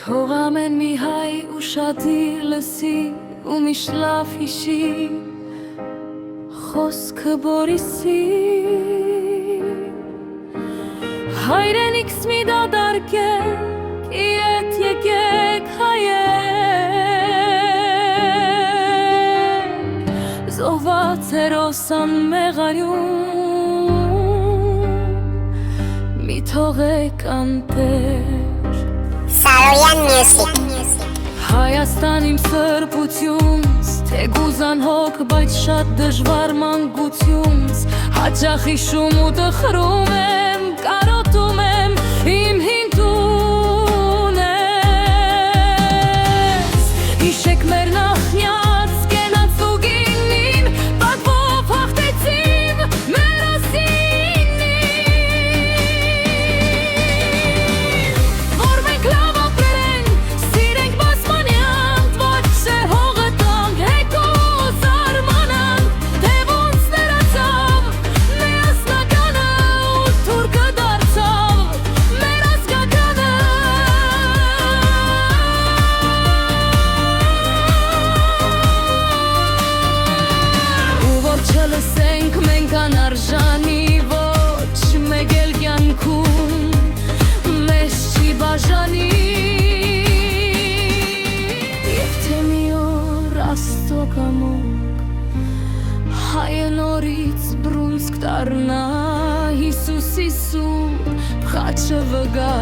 Թող ամեն մի հայ ուշադիր լսի ու միշտ լավ հիշի խոսքը Բորիսի հայրենիքս մի դադարքեք իդ եկեք հայեք զոհված հերոսան մեղարյուն մի թողեք անտեր Saroyan Music Հայաստան իմ սրբությունս Թեգուզան հոգ, բայց շատ դժվար մանկությունս Հաճախ հիշում ու տխրում եմ Կարոտում եմ իմ հին տունես Հիշեք մեր նախնյաց կենաց ու գինին Պատվով հաղթեցին մեր ասինին Որ մենք լավ ապրենք, սիրենք բասմանյանք Ոչ չէ հողը տանք, հետո զարմանանք Թե ոնց ներացավ միասնականը ու թուրքը դարձավ մեր ազգականը Ու որ չլսենք մենք անարժանի ոչ մեկ էլ կյանքում մեզ չի բաժանի Եվ թե մի օր աստծո կամոք հայը նորից բռունցք դառնա Հիսուսի սուրբ խաչը վգա